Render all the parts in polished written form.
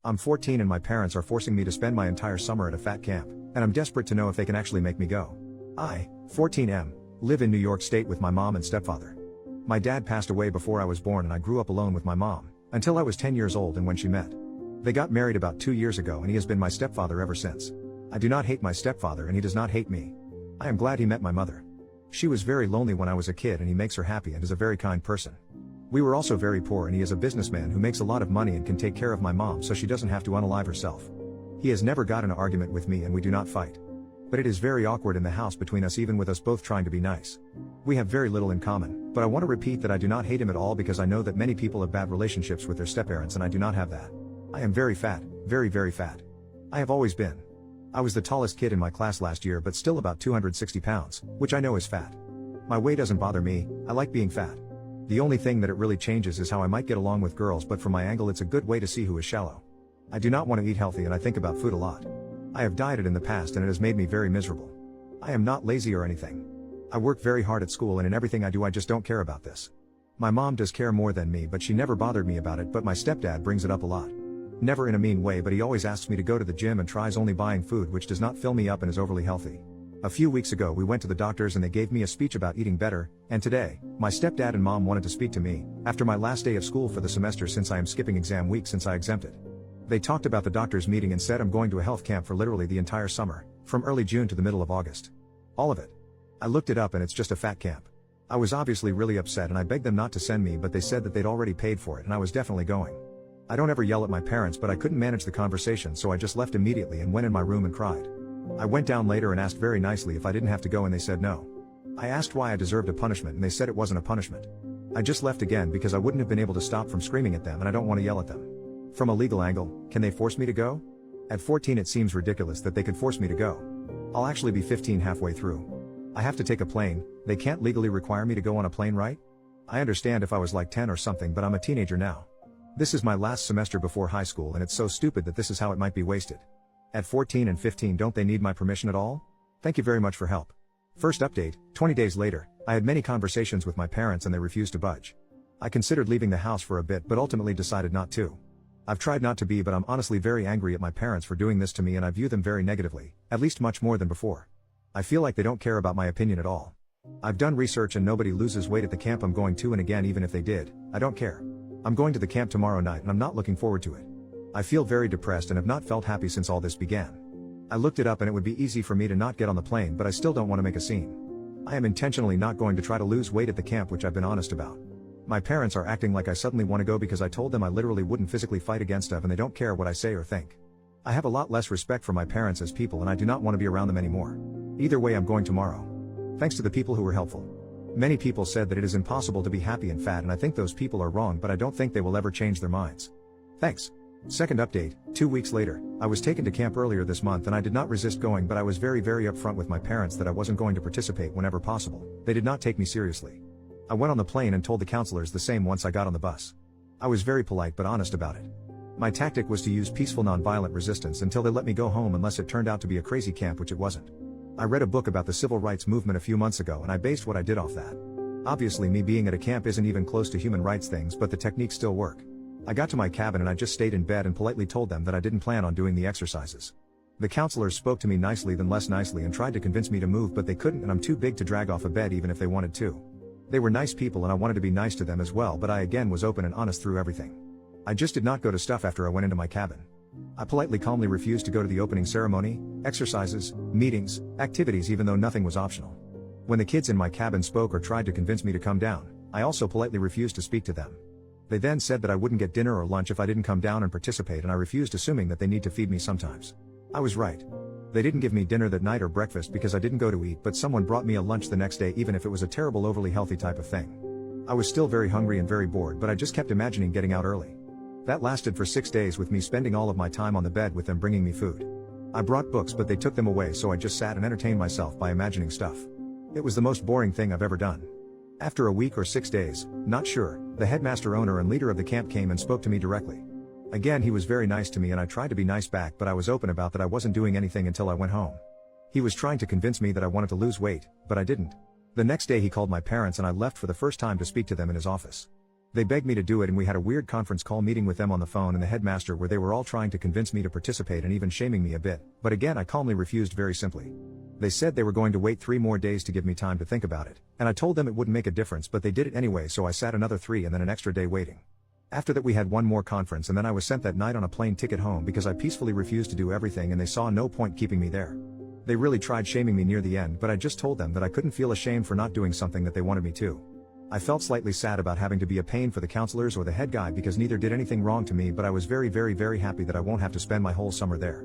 I'm 14 and my parents are forcing me to spend my entire summer at a fat camp, and I'm desperate to know if they can actually make me go. I, 14M, live in New York State with my mom and stepfather. My dad passed away before I was born and I grew up alone with my mom, until I was 10 years old and when she met. They got married about 2 years ago and he has been my stepfather ever since. I do not hate my stepfather and he does not hate me. I am glad he met my mother. She was very lonely when I was a kid and he makes her happy and is a very kind person. We were also very poor and he is a businessman who makes a lot of money and can take care of my mom so she doesn't have to unalive herself. He has never got in an argument with me and we do not fight. But it is very awkward in the house between us even with us both trying to be nice. We have very little in common, but I want to repeat that I do not hate him at all because I know that many people have bad relationships with their stepparents and I do not have that. I am very fat, very fat. I have always been. I was the tallest kid in my class last year but still about 260 pounds, which I know is fat. My weight doesn't bother me, I like being fat. The only thing that it really changes is how I might get along with girls, but from my angle it's a good way to see who is shallow. I do not want to eat healthy and I think about food a lot. I have dieted in the past and it has made me very miserable. I am not lazy or anything. I work very hard at school and in everything I do I just don't care about this. My mom does care more than me but she never bothered me about it, but my stepdad brings it up a lot. Never in a mean way, but he always asks me to go to the gym and tries only buying food which does not fill me up and is overly healthy. A few weeks ago we went to the doctors and they gave me a speech about eating better, and today, my stepdad and mom wanted to speak to me, after my last day of school for the semester since I am skipping exam week since I exempted. They talked about the doctor's meeting and said I'm going to a health camp for literally the entire summer, from early June to the middle of August. All of it. I looked it up and it's just a fat camp. I was obviously really upset and I begged them not to send me, but they said that they'd already paid for it and I was definitely going. I don't ever yell at my parents, but I couldn't manage the conversation so I just left immediately and went in my room and cried. I went down later and asked very nicely if I didn't have to go and they said no. I asked why I deserved a punishment and they said it wasn't a punishment. I just left again because I wouldn't have been able to stop from screaming at them and I don't want to yell at them. From a legal angle, can they force me to go? At 14 it seems ridiculous that they could force me to go. I'll actually be 15 halfway through. I have to take a plane, they can't legally require me to go on a plane, right? I understand if I was like 10 or something, but I'm a teenager now. This is my last semester before high school and it's so stupid that this is how it might be wasted. At 14 and 15 don't they need my permission at all? Thank you very much for help. First update, 20 days later, I had many conversations with my parents and they refused to budge. I considered leaving the house for a bit but ultimately decided not to. I've tried not to be, but I'm honestly very angry at my parents for doing this to me and I view them very negatively, at least much more than before. I feel like they don't care about my opinion at all. I've done research and nobody loses weight at the camp I'm going to, and again even if they did, I don't care. I'm going to the camp tomorrow night and I'm not looking forward to it. I feel very depressed and have not felt happy since all this began. I looked it up and it would be easy for me to not get on the plane, but I still don't want to make a scene. I am intentionally not going to try to lose weight at the camp, which I've been honest about. My parents are acting like I suddenly want to go because I told them I literally wouldn't physically fight against them and they don't care what I say or think. I have a lot less respect for my parents as people and I do not want to be around them anymore. Either way I'm going tomorrow. Thanks to the people who were helpful. Many people said that it is impossible to be happy and fat and I think those people are wrong, but I don't think they will ever change their minds. Thanks. Second update, 2 weeks later, I was taken to camp earlier this month and I did not resist going, but I was very upfront with my parents that I wasn't going to participate whenever possible. They did not take me seriously. I went on the plane and told the counselors the same once I got on the bus. I was very polite but honest about it. My tactic was to use peaceful nonviolent resistance until they let me go home, unless it turned out to be a crazy camp, which it wasn't. I read a book about the civil rights movement a few months ago and I based what I did off that. Obviously me being at a camp isn't even close to human rights things, but the techniques still work. I got to my cabin and I just stayed in bed and politely told them that I didn't plan on doing the exercises. The counselors spoke to me nicely then less nicely and tried to convince me to move, but they couldn't and I'm too big to drag off a bed even if they wanted to. They were nice people and I wanted to be nice to them as well, but I again was open and honest through everything. I just did not go to stuff after I went into my cabin. I politely calmly refused to go to the opening ceremony, exercises, meetings, activities, even though nothing was optional. When the kids in my cabin spoke or tried to convince me to come down, I also politely refused to speak to them. They then said that I wouldn't get dinner or lunch if I didn't come down and participate, and I refused, assuming that they need to feed me sometimes. I was right. They didn't give me dinner that night or breakfast because I didn't go to eat, but someone brought me a lunch the next day even if it was a terrible overly healthy type of thing. I was still very hungry and very bored, but I just kept imagining getting out early. That lasted for 6 days, with me spending all of my time on the bed with them bringing me food. I brought books but they took them away, so I just sat and entertained myself by imagining stuff. It was the most boring thing I've ever done. After a week or 6 days, not sure, the headmaster, owner and leader of the camp came and spoke to me directly. Again he was very nice to me and I tried to be nice back, but I was open about that I wasn't doing anything until I went home. He was trying to convince me that I wanted to lose weight, but I didn't. The next day he called my parents and I left for the first time to speak to them in his office. They begged me to do it and we had a weird conference call meeting with them on the phone and the headmaster where they were all trying to convince me to participate and even shaming me a bit, but again I calmly refused very simply. They said they were going to wait 3 more days to give me time to think about it, and I told them it wouldn't make a difference but they did it anyway, so I sat another 3 and then an extra day waiting. After that we had one more conference and then I was sent that night on a plane ticket home because I peacefully refused to do everything and they saw no point keeping me there. They really tried shaming me near the end but I just told them that I couldn't feel ashamed for not doing something that they wanted me to. I felt slightly sad about having to be a pain for the counselors or the head guy because neither did anything wrong to me, but I was very happy that I won't have to spend my whole summer there.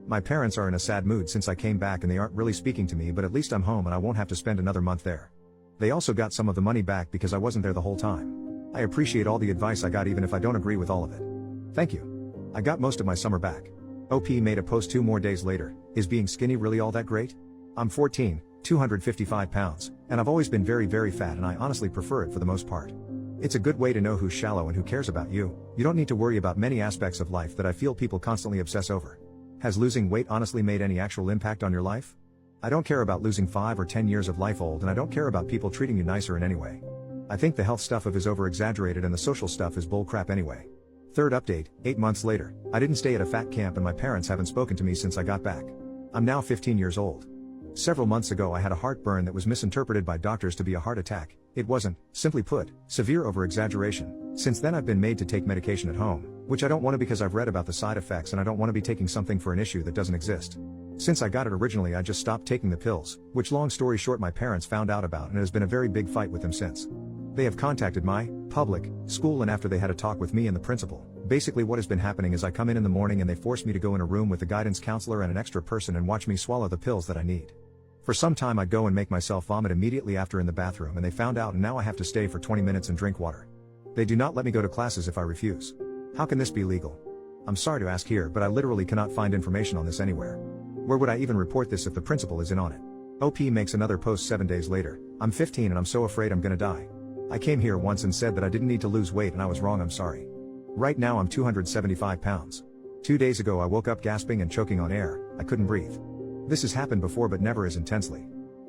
My parents are in a sad mood since I came back and they aren't really speaking to me, but at least I'm home and I won't have to spend another month there. They also got some of the money back because I wasn't there the whole time. I appreciate all the advice I got even if I don't agree with all of it. Thank you. I got most of my summer back. OP made a post 2 more days later. Is being skinny really all that great? I'm 14, 255 pounds, and I've always been very fat and I honestly prefer it for the most part. It's a good way to know who's shallow and who cares about you. You don't need to worry about many aspects of life that I feel people constantly obsess over. Has losing weight honestly made any actual impact on your life? I don't care about losing 5 or 10 years of life old and I don't care about people treating you nicer in any way. I think the health stuff is over-exaggerated and the social stuff is bullcrap anyway. Third update, 8 months later, I didn't stay at a fat camp and my parents haven't spoken to me since I got back. I'm now 15 years old. Several months ago I had a heartburn that was misinterpreted by doctors to be a heart attack. It wasn't, simply put, severe over-exaggeration. Since then I've been made to take medication at home, which I don't want to because I've read about the side effects and I don't want to be taking something for an issue that doesn't exist. Since I got it originally I just stopped taking the pills, which long story short my parents found out about and it has been a very big fight with them since. They have contacted my public school and after they had a talk with me and the principal. Basically what has been happening is I come in the morning and they force me to go in a room with a guidance counselor and an extra person and watch me swallow the pills that I need. For some time I'd go and make myself vomit immediately after in the bathroom and they found out and now I have to stay for 20 minutes and drink water. They do not let me go to classes if I refuse. How can this be legal? I'm sorry to ask here but I literally cannot find information on this anywhere. Where would I even report this if the principal is in on it? OP makes another post 7 days later. I'm 15 and I'm so afraid I'm gonna die. I came here once and said that I didn't need to lose weight and I was wrong, I'm sorry. Right now I'm 275 pounds. 2 days ago I woke up gasping and choking on air, I couldn't breathe. This has happened before but never as intensely.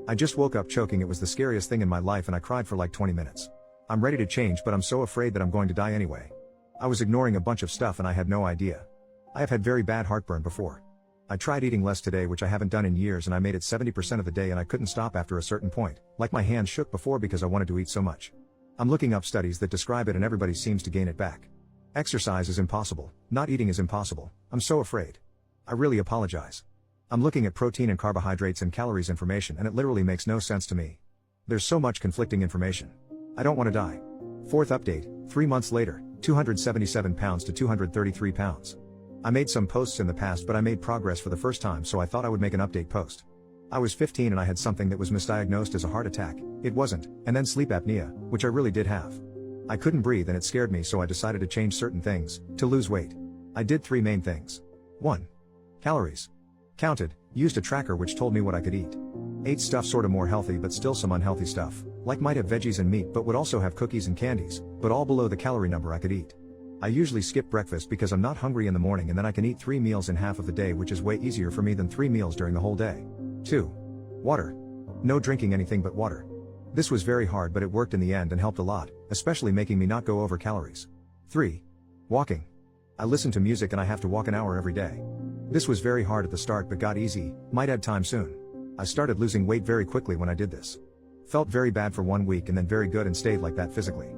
I just woke up choking, it was the scariest thing in my life and I cried for like 20 minutes. I'm ready to change but I'm so afraid that I'm going to die anyway. I was ignoring a bunch of stuff and I had no idea. I have had very bad heartburn before. I tried eating less today which I haven't done in years and I made it 70% of the day and I couldn't stop after a certain point, like my hands shook before because I wanted to eat so much. I'm looking up studies that describe it and everybody seems to gain it back. Exercise is impossible, not eating is impossible, I'm so afraid. I really apologize. I'm looking at protein and carbohydrates and calories information and it literally makes no sense to me. There's so much conflicting information. I don't want to die. Fourth update, 3 months later, 277 pounds to 233 pounds. I made some posts in the past but I made progress for the first time so I thought I would make an update post. I was 15 and I had something that was misdiagnosed as a heart attack, it wasn't, and then sleep apnea, which I really did have. I couldn't breathe and it scared me so I decided to change certain things, to lose weight. I did 3 main things. 1. Calories. Counted, used a tracker which told me what I could eat. Ate stuff sorta more healthy but still some unhealthy stuff, like might have veggies and meat but would also have cookies and candies, but all below the calorie number I could eat. I usually skip breakfast because I'm not hungry in the morning and then I can eat 3 meals in half of the day which is way easier for me than 3 meals during the whole day. 2. Water. No drinking anything but water. This was very hard but it worked in the end and helped a lot, especially making me not go over calories. 3. Walking. I listen to music and I have to walk an hour every day. This was very hard at the start but got easy, might add time soon. I started losing weight very quickly when I did this. Felt very bad for 1 week and then very good and stayed like that physically.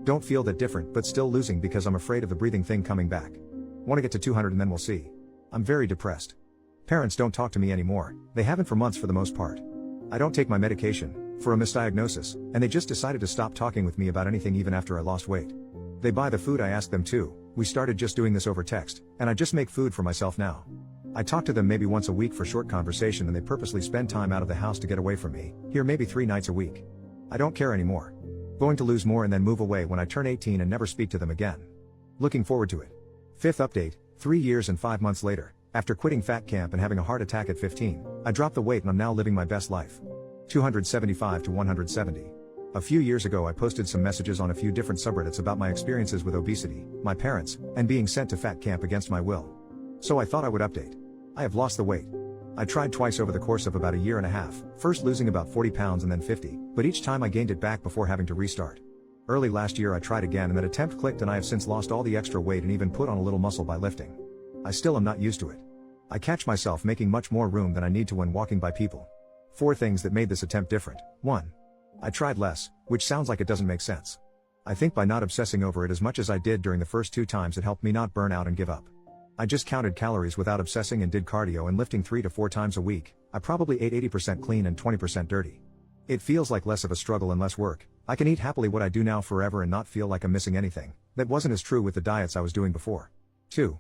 Don't feel that different but still losing because I'm afraid of the breathing thing coming back. Want to get to 200 and then we'll see. I'm very depressed. Parents don't talk to me anymore, they haven't for months for the most part. I don't take my medication, for a misdiagnosis, and they just decided to stop talking with me about anything even after I lost weight. They buy the food I ask them to, we started just doing this over text, and I just make food for myself now. I talk to them maybe once a week for short conversation and they purposely spend time out of the house to get away from me, here maybe 3 nights a week. I don't care anymore. Going to lose more and then move away when I turn 18 and never speak to them again. Looking forward to it. Fifth update, 3 years and 5 months later, after quitting fat camp and having a heart attack at 15, I dropped the weight and I'm now living my best life. 275 to 170. A few years ago I posted some messages on a few different subreddits about my experiences with obesity, my parents, and being sent to fat camp against my will. So I thought I would update. I have lost the weight. I tried twice over the course of about a year and a half, first losing about 40 pounds and then 50, but each time I gained it back before having to restart. Early last year I tried again and that attempt clicked and I have since lost all the extra weight and even put on a little muscle by lifting. I still am not used to it. I catch myself making much more room than I need to when walking by people. 4 things that made this attempt different. 1. I tried less, which sounds like it doesn't make sense. I think by not obsessing over it as much as I did during the first 2 times it helped me not burn out and give up. I just counted calories without obsessing and did cardio and lifting 3 to 4 times a week. I probably ate 80% clean and 20% dirty. It feels like less of a struggle and less work. I can eat happily what I do now forever and not feel like I'm missing anything. That wasn't as true with the diets I was doing before. 2.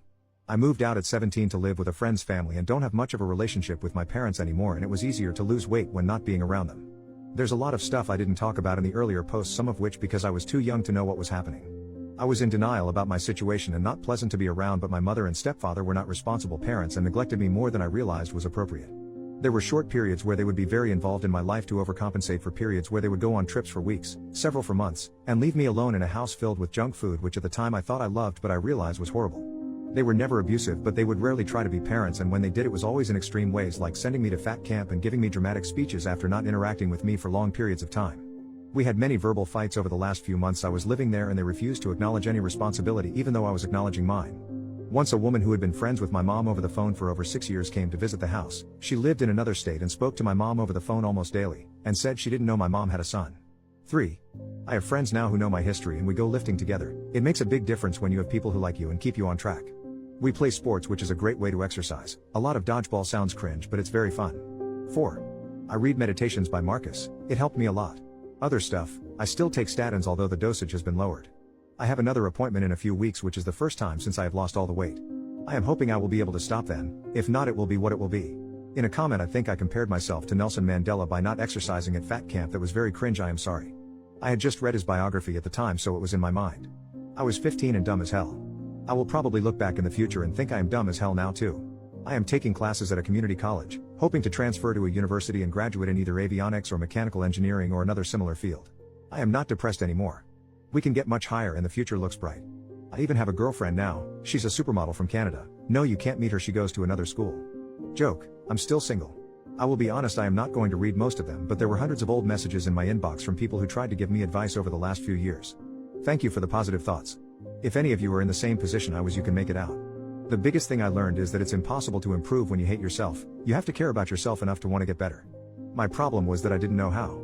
I moved out at 17 to live with a friend's family and don't have much of a relationship with my parents anymore, and it was easier to lose weight when not being around them. There's a lot of stuff I didn't talk about in the earlier posts, some of which because I was too young to know what was happening. I was in denial about my situation and not pleasant to be around, but my mother and stepfather were not responsible parents and neglected me more than I realized was appropriate. There were short periods where they would be very involved in my life to overcompensate for periods where they would go on trips for weeks, several for months, and leave me alone in a house filled with junk food, which at the time I thought I loved but I realized was horrible. They were never abusive, but they would rarely try to be parents, and when they did it was always in extreme ways, like sending me to fat camp and giving me dramatic speeches after not interacting with me for long periods of time. We had many verbal fights over the last few months I was living there, and they refused to acknowledge any responsibility even though I was acknowledging mine. Once a woman who had been friends with my mom over the phone for over 6 years came to visit the house. She lived in another state and spoke to my mom over the phone almost daily, and said she didn't know my mom had a son. 3. I have friends now who know my history and we go lifting together. It makes a big difference when you have people who like you and keep you on track. We play sports, which is a great way to exercise. A lot of dodgeball sounds cringe, but it's very fun. 4. I read Meditations by Marcus. It helped me a lot. Other stuff, I still take statins although the dosage has been lowered. I have another appointment in a few weeks, which is the first time since I have lost all the weight. I am hoping I will be able to stop then. If not, it will be what it will be. In a comment I think I compared myself to Nelson Mandela by not exercising at fat camp. That was very cringe, I am sorry. I had just read his biography at the time, so it was in my mind. I was 15 and dumb as hell. I will probably look back in the future and think I am dumb as hell now too. I am taking classes at a community college, hoping to transfer to a university and graduate in either avionics or mechanical engineering or another similar field. I am not depressed anymore. We can get much higher and the future looks bright. I even have a girlfriend now. She's a supermodel from Canada. No, you can't meet her, she goes to another school. Joke, I'm still single. I will be honest, I am not going to read most of them, but there were hundreds of old messages in my inbox from people who tried to give me advice over the last few years. Thank you for the positive thoughts. If any of you are in the same position I was, you can make it out. The biggest thing I learned is that it's impossible to improve when you hate yourself. You have to care about yourself enough to want to get better. My problem was that I didn't know how.